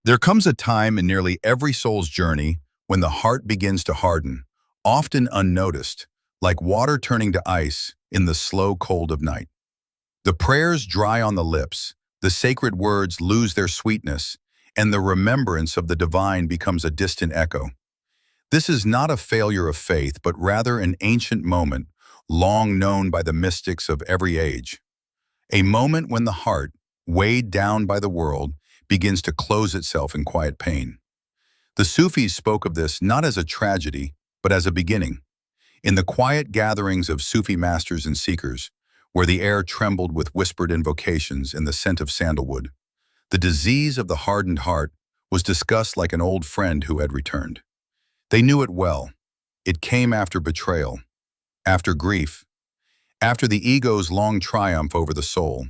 There comes a time in nearly every soul's journey when the heart begins to harden, often unnoticed, like water turning to ice in the slow cold of night. The prayers dry on the lips, the sacred words lose their sweetness, and the remembrance of the divine becomes a distant echo. This is not a failure of faith, but rather an ancient moment, long known by the mystics of every age. A moment when the heart, weighed down by the world, begins to close itself in quiet pain. The Sufis spoke of this not as a tragedy, but as a beginning. In the quiet gatherings of Sufi masters and seekers, where the air trembled with whispered invocations and the scent of sandalwood, the disease of the hardened heart was discussed like an old friend who had returned. They knew it well. It came after betrayal, after grief, after the ego's long triumph over the soul.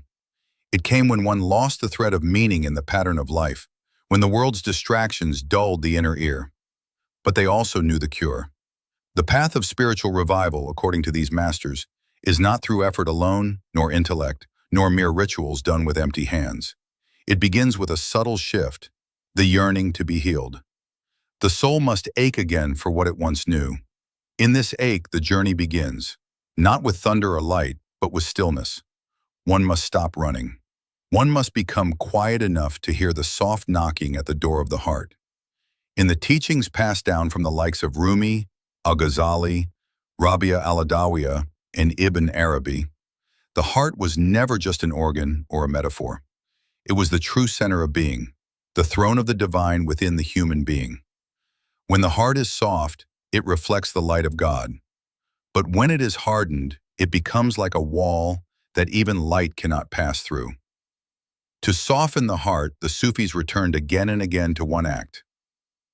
It came when one lost the thread of meaning in the pattern of life, when the world's distractions dulled the inner ear. But they also knew the cure. The path of spiritual revival, according to these masters, is not through effort alone, nor intellect, nor mere rituals done with empty hands. It begins with a subtle shift, the yearning to be healed. The soul must ache again for what it once knew. In this ache, the journey begins, not with thunder or light, but with stillness. One must stop running. One must become quiet enough to hear the soft knocking at the door of the heart. In the teachings passed down from the likes of Rumi, Al-Ghazali, Rabia al-Adawiya, and Ibn Arabi, the heart was never just an organ or a metaphor. It was the true center of being, the throne of the divine within the human being. When the heart is soft, it reflects the light of God. But when it is hardened, it becomes like a wall that even light cannot pass through. To soften the heart, the Sufis returned again and again to one act: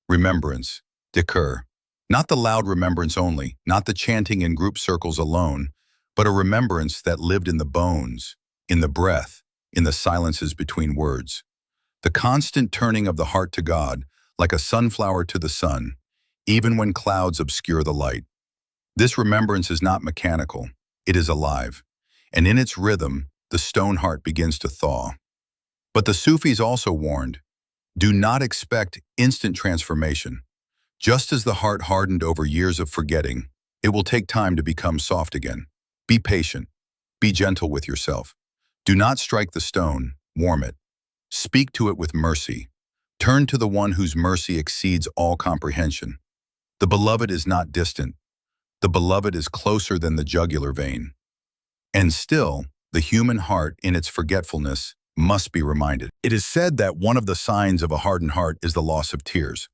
remembrance, Dhikr. Not the loud remembrance only, not the chanting in group circles alone, but a remembrance that lived in the bones, in the breath, in the silences between words. The constant turning of the heart to God, like a sunflower to the sun, even when clouds obscure the light. This remembrance is not mechanical, it is alive, and in its rhythm, the stone heart begins to thaw. But the Sufis also warned, do not expect instant transformation. Just as the heart hardened over years of forgetting, it will take time to become soft again. Be patient. Be gentle with yourself. Do not strike the stone, warm it. Speak to it with mercy. Turn to the one whose mercy exceeds all comprehension. The beloved is not distant. The beloved is closer than the jugular vein. And still, the human heart, in its forgetfulness, must be reminded. It is said that one of the signs of a hardened heart is the loss of tears.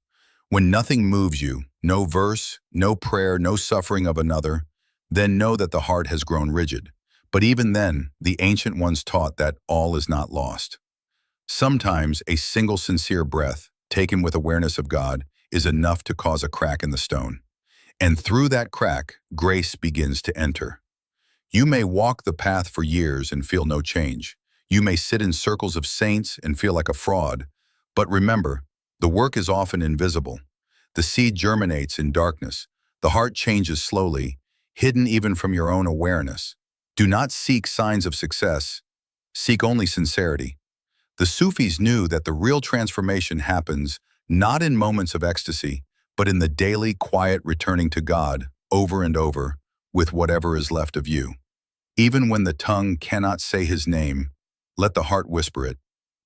When nothing moves you, no verse, no prayer, no suffering of another, then know that the heart has grown rigid. But even then, the ancient ones taught that all is not lost. Sometimes a single sincere breath, taken with awareness of God, is enough to cause a crack in the stone. And through that crack, grace begins to enter. You may walk the path for years and feel no change. You may sit in circles of saints and feel like a fraud. But remember, the work is often invisible. The seed germinates in darkness. The heart changes slowly, hidden even from your own awareness. Do not seek signs of success. Seek only sincerity. The Sufis knew that the real transformation happens not in moments of ecstasy, but in the daily quiet returning to God over and over with whatever is left of you. Even when the tongue cannot say his name, let the heart whisper it.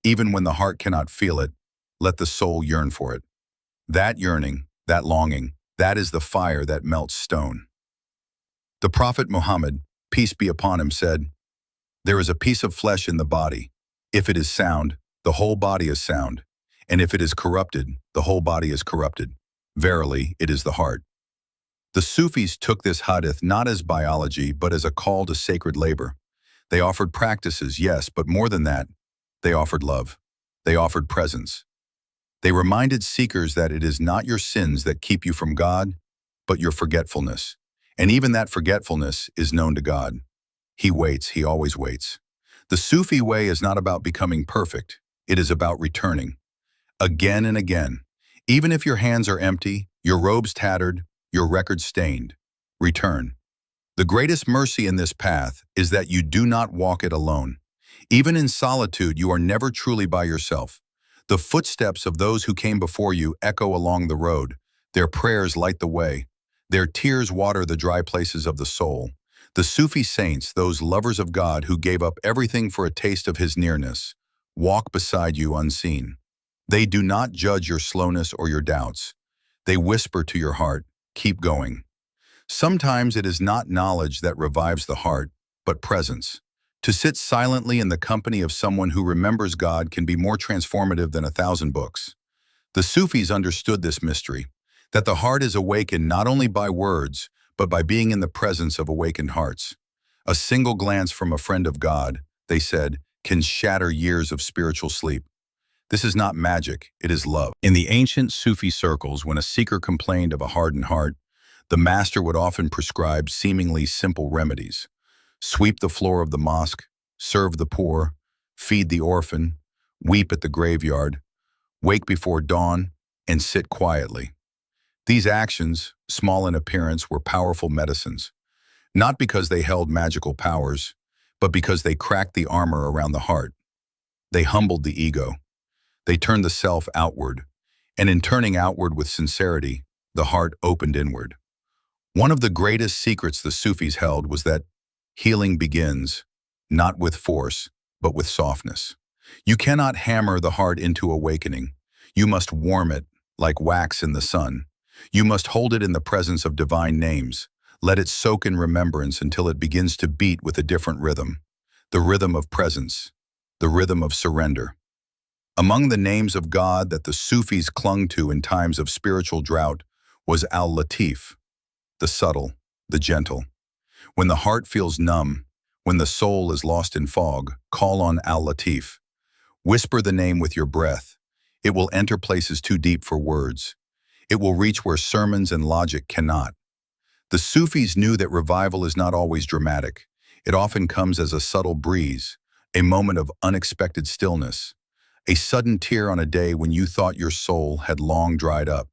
Even when the heart cannot feel it, let the soul yearn for it. That yearning, that longing, that is the fire that melts stone. The Prophet Muhammad, peace be upon him, said, "There is a piece of flesh in the body. If it is sound, the whole body is sound. And if it is corrupted, the whole body is corrupted. Verily, it is the heart." The Sufis took this hadith not as biology, but as a call to sacred labor. They offered practices, yes, but more than that, they offered love. They offered presence. They reminded seekers that it is not your sins that keep you from God, but your forgetfulness. And even that forgetfulness is known to God. He waits, he always waits. The Sufi way is not about becoming perfect. It is about returning. Again and again. Even if your hands are empty, your robes tattered, your record stained. Return. The greatest mercy in this path is that you do not walk it alone. Even in solitude, you are never truly by yourself. The footsteps of those who came before you echo along the road. Their prayers light the way. Their tears water the dry places of the soul. The Sufi saints, those lovers of God who gave up everything for a taste of his nearness, walk beside you unseen. They do not judge your slowness or your doubts. They whisper to your heart, keep going. Sometimes it is not knowledge that revives the heart, but presence. To sit silently in the company of someone who remembers God can be more transformative than 1,000 books. The Sufis understood this mystery, that the heart is awakened not only by words, but by being in the presence of awakened hearts. A single glance from a friend of God, they said, can shatter years of spiritual sleep. This is not magic, it is love. In the ancient Sufi circles, when a seeker complained of a hardened heart, the master would often prescribe seemingly simple remedies. Sweep the floor of the mosque, serve the poor, feed the orphan, weep at the graveyard, wake before dawn, and sit quietly. These actions, small in appearance, were powerful medicines, not because they held magical powers, but because they cracked the armor around the heart. They humbled the ego. They turned the self outward, and in turning outward with sincerity, the heart opened inward. One of the greatest secrets the Sufis held was that healing begins, not with force, but with softness. You cannot hammer the heart into awakening. You must warm it like wax in the sun. You must hold it in the presence of divine names. Let it soak in remembrance until it begins to beat with a different rhythm. The rhythm of presence, the rhythm of surrender. Among the names of God that the Sufis clung to in times of spiritual drought was Al-Latif, the subtle, the gentle. When the heart feels numb, when the soul is lost in fog, call on Al-Latif. Whisper the name with your breath. It will enter places too deep for words. It will reach where sermons and logic cannot. The Sufis knew that revival is not always dramatic. It often comes as a subtle breeze, a moment of unexpected stillness, a sudden tear on a day when you thought your soul had long dried up.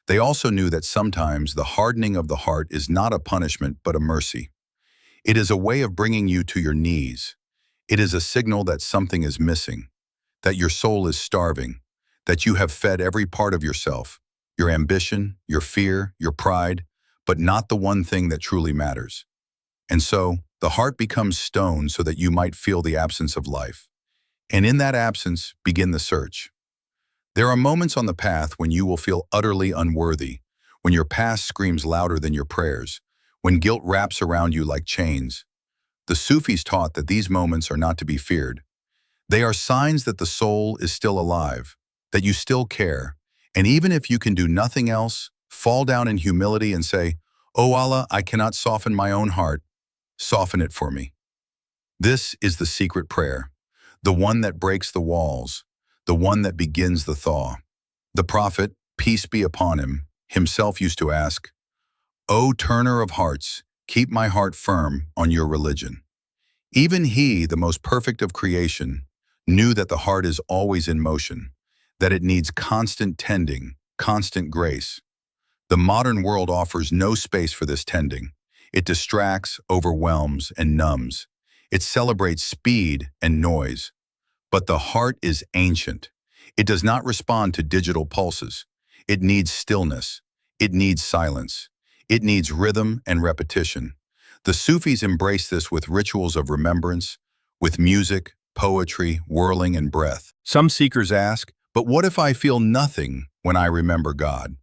They also knew that sometimes the hardening of the heart is not a punishment but a mercy. It is a way of bringing you to your knees. It is a signal that something is missing, that your soul is starving, that you have fed every part of yourself, your ambition, your fear, your pride, but not the one thing that truly matters. And so, the heart becomes stone so that you might feel the absence of life. And in that absence, begin the search. There are moments on the path when you will feel utterly unworthy, when your past screams louder than your prayers, when guilt wraps around you like chains. The Sufis taught that these moments are not to be feared. They are signs that the soul is still alive, that you still care, and even if you can do nothing else, fall down in humility and say, "Oh Allah, I cannot soften my own heart. Soften it for me." This is the secret prayer, the one that breaks the walls, the one that begins the thaw. The prophet, peace be upon him, himself used to ask, "O turner of hearts, keep my heart firm on your religion." Even he, the most perfect of creation, knew that the heart is always in motion, that it needs constant tending, constant grace. The modern world offers no space for this tending. It distracts, overwhelms, and numbs. It celebrates speed and noise. But the heart is ancient. It does not respond to digital pulses. It needs stillness. It needs silence. It needs rhythm and repetition. The Sufis embrace this with rituals of remembrance, with music, poetry, whirling, and breath. Some seekers ask, but what if I feel nothing when I remember God?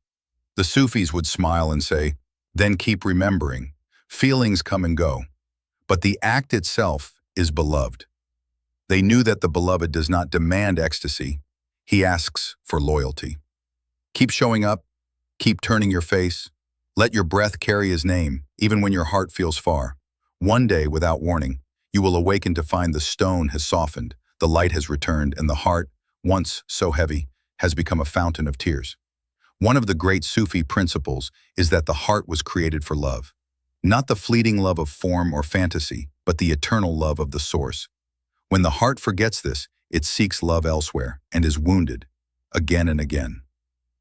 The Sufis would smile and say, then keep remembering. Feelings come and go. But the act itself is beloved. They knew that the beloved does not demand ecstasy. He asks for loyalty. Keep showing up. Keep turning your face. Let your breath carry his name, even when your heart feels far. One day, without warning, you will awaken to find the stone has softened, the light has returned, and the heart, once so heavy, has become a fountain of tears. One of the great Sufi principles is that the heart was created for love. Not the fleeting love of form or fantasy, but the eternal love of the source. When the heart forgets this, it seeks love elsewhere and is wounded, again and again,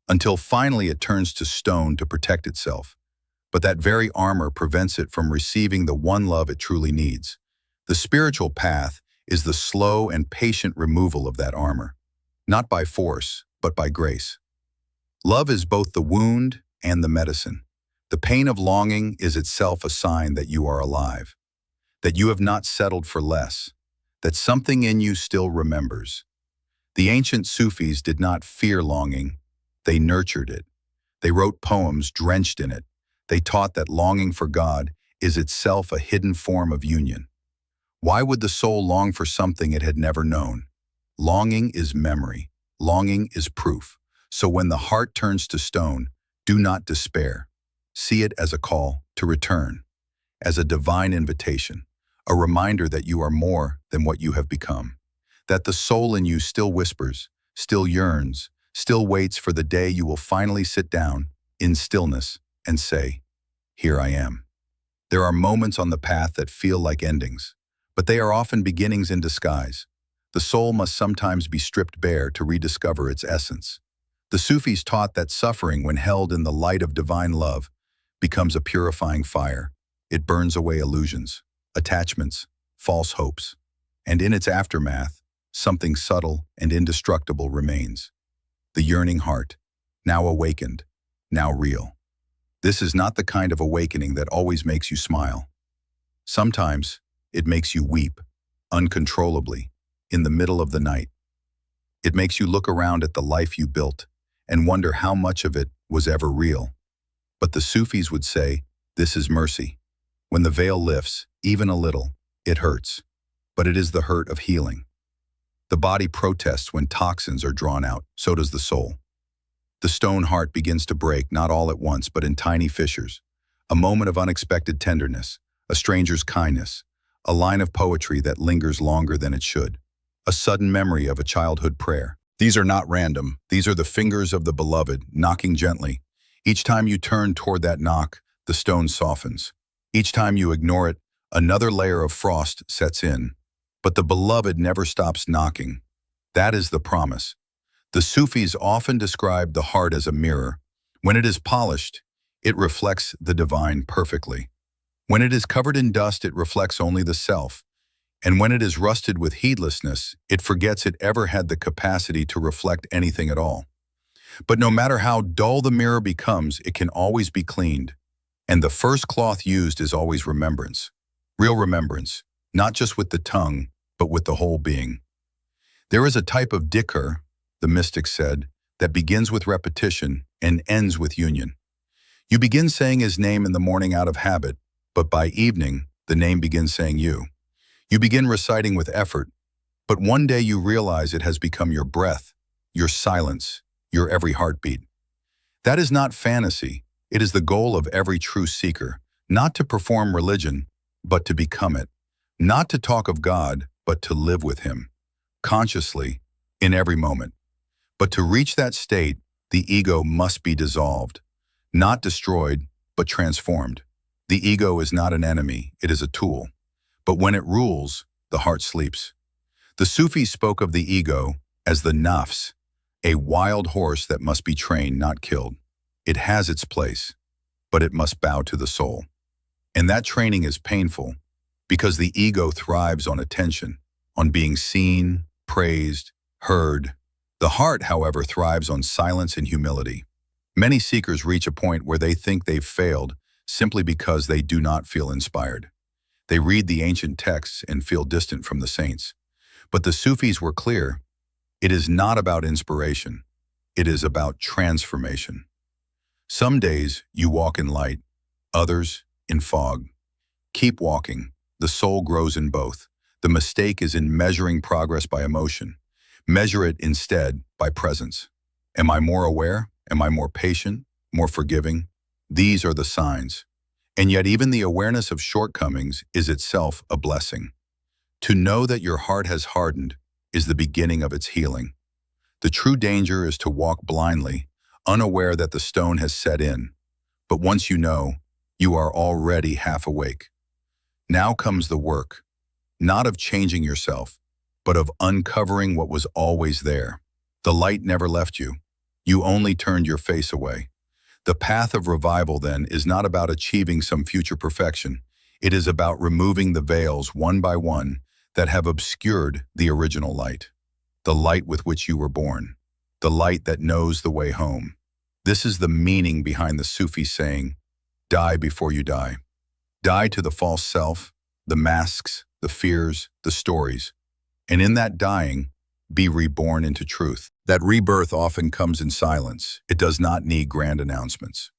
until finally it turns to stone to protect itself. But that very armor prevents it from receiving the one love it truly needs. The spiritual path is the slow and patient removal of that armor. not by force, but by grace. Love is both the wound and the medicine. The pain of longing is itself a sign that you are alive, that you have not settled for less, that something in you still remembers. The ancient Sufis did not fear longing, they nurtured it. They wrote poems drenched in it. They taught that longing for God is itself a hidden form of union. Why would the soul long for something it had never known? Longing is memory. Longing is proof. So when the heart turns to stone, do not despair. See it as a call to return, as a divine invitation, a reminder that you are more than what you have become, that the soul in you still whispers, still yearns, still waits for the day you will finally sit down in stillness and say, "Here I am." There are moments on the path that feel like endings, but they are often beginnings in disguise. The soul must sometimes be stripped bare to rediscover its essence. The Sufis taught that suffering, when held in the light of divine love, becomes a purifying fire. It burns away illusions, attachments, false hopes, and in its aftermath, something subtle and indestructible remains. The yearning heart, now awakened, now real. This is not the kind of awakening that always makes you smile. Sometimes it makes you weep, uncontrollably, in the middle of the night. It makes you look around at the life you built and wonder how much of it was ever real. But the Sufis would say, this is mercy. When the veil lifts, even a little, it hurts. But it is the hurt of healing. The body protests when toxins are drawn out, so does the soul. The stone heart begins to break, not all at once, but in tiny fissures. A moment of unexpected tenderness, a stranger's kindness, a line of poetry that lingers longer than it should, a sudden memory of a childhood prayer. These are not random. These are the fingers of the beloved, knocking gently. Each time you turn toward that knock, the stone softens. Each time you ignore it, another layer of frost sets in. But the beloved never stops knocking. That is the promise. The Sufis often describe the heart as a mirror. When it is polished, it reflects the divine perfectly. When it is covered in dust, it reflects only the self. And when it is rusted with heedlessness, it forgets it ever had the capacity to reflect anything at all. But no matter how dull the mirror becomes, it can always be cleaned. And the first cloth used is always remembrance. Real remembrance, not just with the tongue, but with the whole being. There is a type of Dhikr, the mystics said, that begins with repetition and ends with union. You begin saying his name in the morning out of habit, but by evening, the name begins saying you. You begin reciting with effort, but one day you realize it has become your breath, your silence, your every heartbeat. That is not fantasy. It is the goal of every true seeker, not to perform religion, but to become it. Not to talk of God, but to live with Him, consciously, in every moment. But to reach that state, the ego must be dissolved, not destroyed, but transformed. The ego is not an enemy, it is a tool. But when it rules, the heart sleeps. The Sufis spoke of the ego as the nafs, a wild horse that must be trained, not killed. It has its place, but it must bow to the soul. And that training is painful because the ego thrives on attention, on being seen, praised, heard. The heart, however, thrives on silence and humility. Many seekers reach a point where they think they've failed simply because they do not feel inspired. They read the ancient texts and feel distant from the saints. But the Sufis were clear. It is not about inspiration. It is about transformation. Some days you walk in light, others in fog. Keep walking. The soul grows in both. The mistake is in measuring progress by emotion. Measure it instead by presence. Am I more aware? Am I more patient? More forgiving? These are the signs. And yet even the awareness of shortcomings is itself a blessing. To know that your heart has hardened is the beginning of its healing. The true danger is to walk blindly, unaware that the stone has set in. But once you know, you are already half awake. Now comes the work, not of changing yourself, but of uncovering what was always there. The light never left you. You only turned your face away. The path of revival, then, is not about achieving some future perfection. It is about removing the veils one by one that have obscured the original light. the light with which you were born, the light that knows the way home. This is the meaning behind the Sufi saying, die before you die. Die to the false self, the masks, the fears, the stories. And in that dying, be reborn into truth. That rebirth often comes in silence. It does not need grand announcements.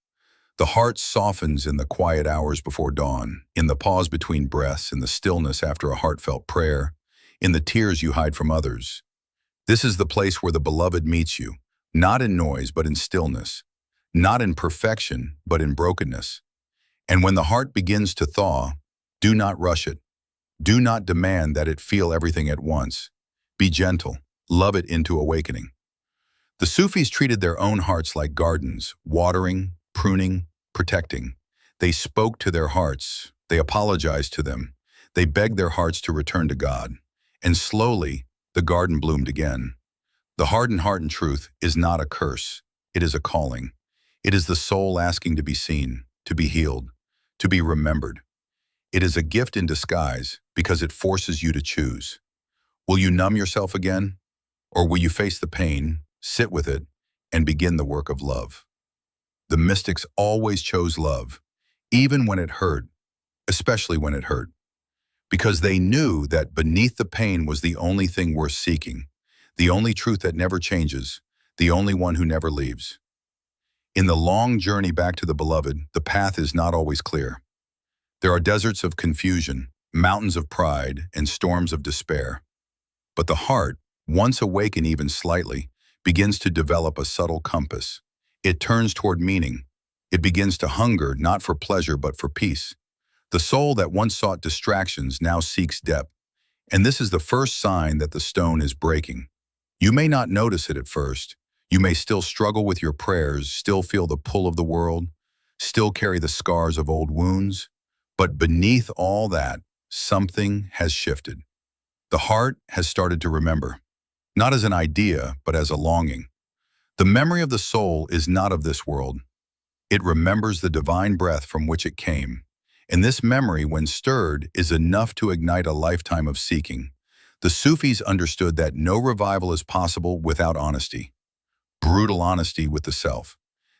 The heart softens in the quiet hours before dawn, in the pause between breaths, in the stillness after a heartfelt prayer, in the tears you hide from others. This is the place where the beloved meets you, not in noise but in stillness, not in perfection but in brokenness. And when the heart begins to thaw, do not rush it. Do not demand that it feel everything at once. Be gentle, love it into awakening. The Sufis treated their own hearts like gardens, watering, pruning, protecting. They spoke to their hearts, they apologized to them, they begged their hearts to return to God. And slowly, the garden bloomed again. The hardened heart in truth is not a curse, it is a calling. It is the soul asking to be seen, to be healed, to be remembered. It is a gift in disguise because it forces you to choose. Will you numb yourself again? Or will you face the pain, sit with it, and begin the work of love? The mystics always chose love, even when it hurt, especially when it hurt, because they knew that beneath the pain was the only thing worth seeking, the only truth that never changes, the only one who never leaves. In the long journey back to the beloved, the path is not always clear. There are deserts of confusion, mountains of pride, and storms of despair. But the heart, once awakened even slightly, begins to develop a subtle compass. It turns toward meaning. It begins to hunger not for pleasure but for peace. The soul that once sought distractions now seeks depth. And this is the first sign that the stone is breaking. You may not notice it at first. You may still struggle with your prayers, still feel the pull of the world, still carry the scars of old wounds. But beneath all that, something has shifted. The heart has started to remember, not as an idea, but as a longing. The memory of the soul is not of this world. It remembers the divine breath from which it came. And this memory, when stirred, is enough to ignite a lifetime of seeking. The Sufis understood that no revival is possible without honesty. Brutal honesty with the self.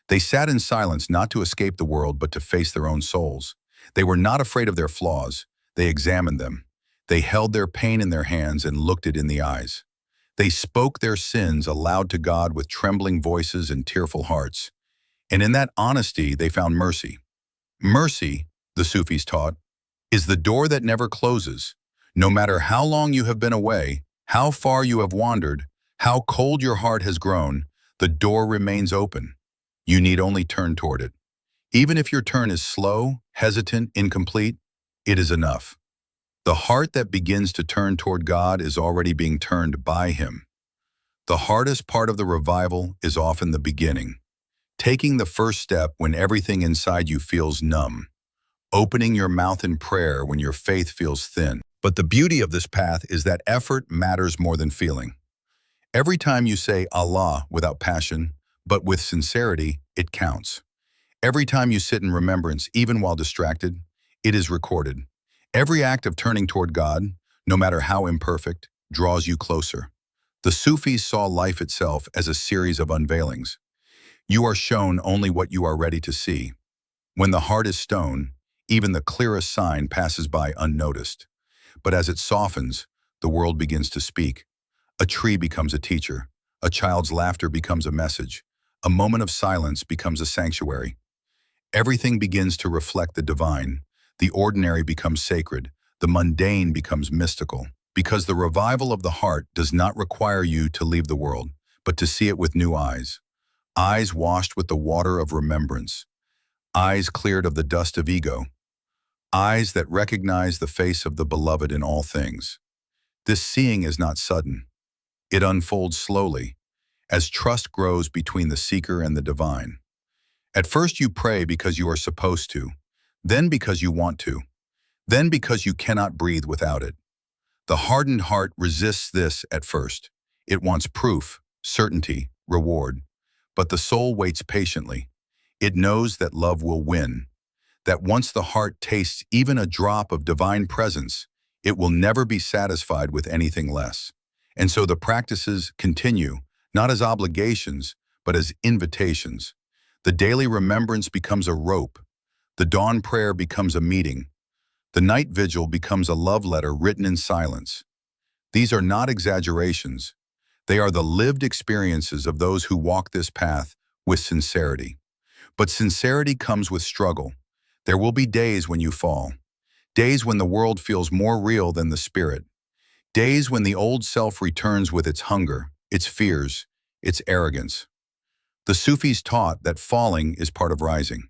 They sat in silence not to escape the world but to face their own souls. They were not afraid of their flaws. They examined them. They held their pain in their hands and looked it in the eyes. They spoke their sins aloud to God with trembling voices and tearful hearts. And in that honesty, they found mercy. Mercy, the Sufis taught, is the door that never closes. No matter how long you have been away, how far you have wandered, how cold your heart has grown, the door remains open. You need only turn toward it. Even if your turn is slow, hesitant, incomplete, it is enough. The heart that begins to turn toward God is already being turned by Him. The hardest part of the revival is often the beginning. Taking the first step when everything inside you feels numb. Opening your mouth in prayer when your faith feels thin. But the beauty of this path is that effort matters more than feeling. Every time you say Allah without passion, but with sincerity, it counts. Every time you sit in remembrance, even while distracted, it is recorded. Every act of turning toward God, no matter how imperfect, draws you closer. The Sufis saw life itself as a series of unveilings. You are shown only what you are ready to see. When the heart is stone, even the clearest sign passes by unnoticed. But as it softens, the world begins to speak. A tree becomes a teacher. A child's laughter becomes a message. A moment of silence becomes a sanctuary. Everything begins to reflect the divine. The ordinary becomes sacred. The mundane becomes mystical. Because the revival of the heart does not require you to leave the world, but to see it with new eyes. Eyes washed with the water of remembrance. Eyes cleared of the dust of ego. Eyes that recognize the face of the beloved in all things. This seeing is not sudden. It unfolds slowly, as trust grows between the seeker and the divine. At first you pray because you are supposed to, then because you want to, then because you cannot breathe without it. The hardened heart resists this at first. It wants proof, certainty, reward. But the soul waits patiently. It knows that love will win, that once the heart tastes even a drop of divine presence, it will never be satisfied with anything less. And so the practices continue, not as obligations, but as invitations. The daily remembrance becomes a rope. The dawn prayer becomes a meeting. The night vigil becomes a love letter written in silence. These are not exaggerations. They are the lived experiences of those who walk this path with sincerity. But sincerity comes with struggle. There will be days when you fall. Days when the world feels more real than the spirit. Days when the old self returns with its hunger, its fears, its arrogance. The Sufis taught that falling is part of rising,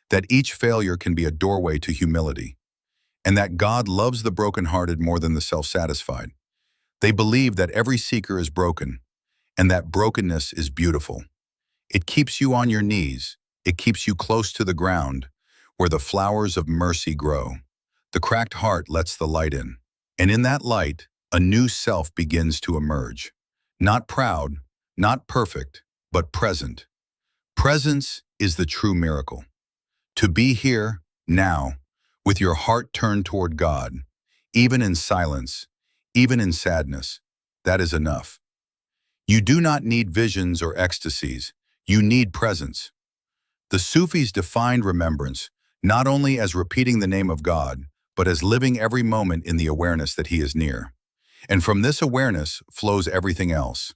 that each failure can be a doorway to humility, and that God loves the brokenhearted more than the self-satisfied. They believe that every seeker is broken, and that brokenness is beautiful. It keeps you on your knees. It keeps you close to the ground, where the flowers of mercy grow. The cracked heart lets the light in, and in that light, a new self begins to emerge. Not proud, not perfect, but present. Presence is the true miracle. To be here, now, with your heart turned toward God, even in silence, even in sadness, that is enough. You do not need visions or ecstasies. You need presence. The Sufis defined remembrance not only as repeating the name of God, but as living every moment in the awareness that He is near. And from this awareness flows everything else.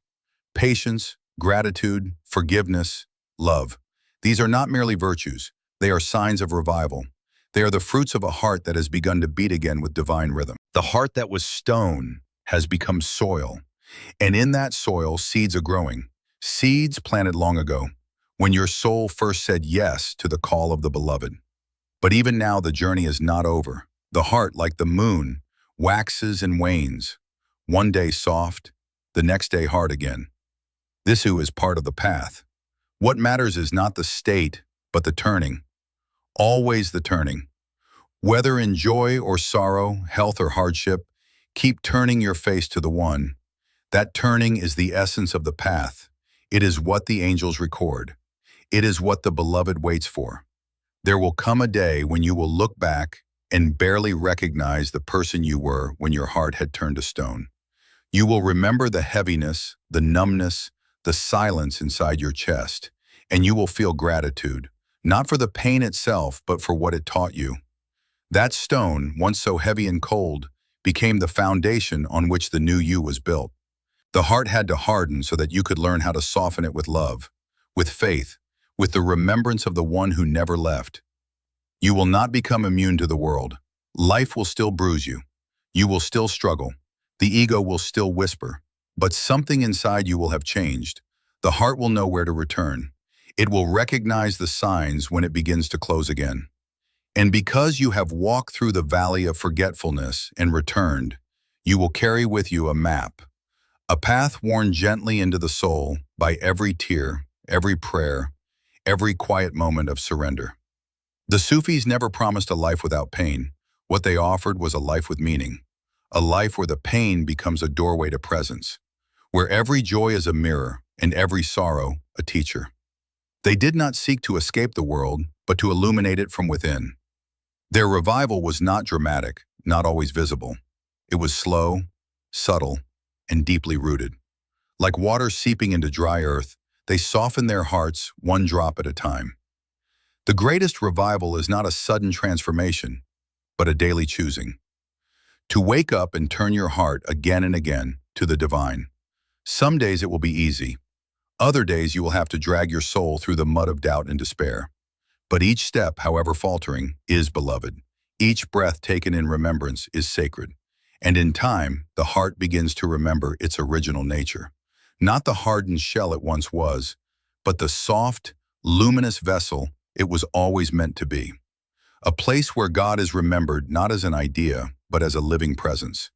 Patience, gratitude, forgiveness, love. These are not merely virtues. They are signs of revival. They are the fruits of a heart that has begun to beat again with divine rhythm. The heart that was stone has become soil. And in that soil, seeds are growing. Seeds planted long ago, when your soul first said yes to the call of the beloved. But even now, the journey is not over. The heart, like the moon, waxes and wanes. One day soft, the next day hard again. This too is part of the path. What matters is not the state, but the turning. Always the turning. Whether in joy or sorrow, health or hardship, keep turning your face to the one. That turning is the essence of the path. It is what the angels record. It is what the beloved waits for. There will come a day when you will look back and barely recognize the person you were when your heart had turned to stone. You will remember the heaviness, the numbness, the silence inside your chest, and you will feel gratitude, not for the pain itself, but for what it taught you. That stone, once so heavy and cold, became the foundation on which the new you was built. The heart had to harden so that you could learn how to soften it with love, with faith, with the remembrance of the one who never left. You will not become immune to the world. Life will still bruise you. You will still struggle. The ego will still whisper. But something inside you will have changed. The heart will know where to return. It will recognize the signs when it begins to close again. And because you have walked through the valley of forgetfulness and returned, you will carry with you a map, a path worn gently into the soul by every tear, every prayer, every quiet moment of surrender. The Sufis never promised a life without pain. What they offered was a life with meaning, a life where the pain becomes a doorway to presence, where every joy is a mirror and every sorrow a teacher. They did not seek to escape the world, but to illuminate it from within. Their revival was not dramatic, not always visible. It was slow, subtle, and deeply rooted. Like water seeping into dry earth, they softened their hearts one drop at a time. The greatest revival is not a sudden transformation, but a daily choosing. To wake up and turn your heart again and again to the divine. Some days it will be easy. Other days you will have to drag your soul through the mud of doubt and despair. But each step, however faltering, is beloved. Each breath taken in remembrance is sacred. And in time, the heart begins to remember its original nature. Not the hardened shell it once was, but the soft, luminous vessel it was always meant to be. A place where God is remembered not as an idea, but as a living presence.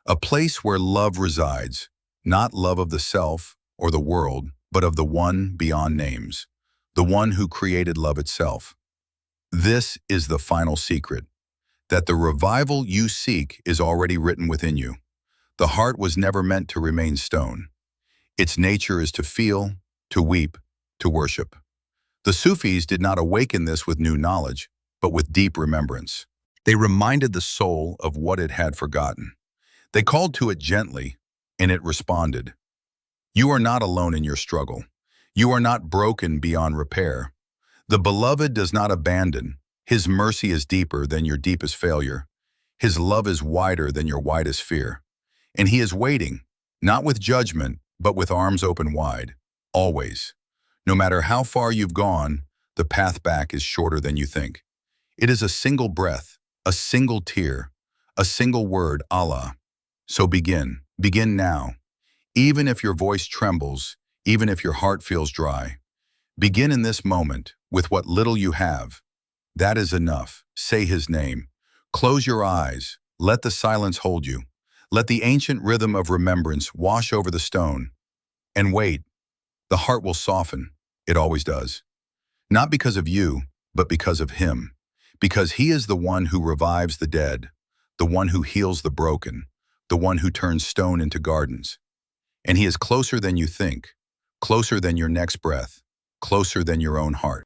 A place where love resides, not love of the self or the world, but of the one beyond names, the one who created love itself. This is the final secret, that the revival you seek is already written within you. The heart was never meant to remain stone. Its nature is to feel, to weep, to worship. The Sufis did not awaken this with new knowledge, but with deep remembrance. They reminded the soul of what it had forgotten. They called to it gently, and it responded. You are not alone in your struggle. You are not broken beyond repair. The beloved does not abandon. His mercy is deeper than your deepest failure. His love is wider than your widest fear. And he is waiting, not with judgment, but with arms open wide, always. No matter how far you've gone, the path back is shorter than you think. It is a single breath, a single tear, a single word, Allah. So begin now. Even if your voice trembles, even if your heart feels dry. Begin in this moment with what little you have. That is enough. Say his name. Close your eyes. Let the silence hold you. Let the ancient rhythm of remembrance wash over the stone. And wait, the heart will soften. It always does. Not because of you, but because of him. Because he is the one who revives the dead, the one who heals the broken, the one who turns stone into gardens. And he is closer than you think, closer than your next breath, closer than your own heart.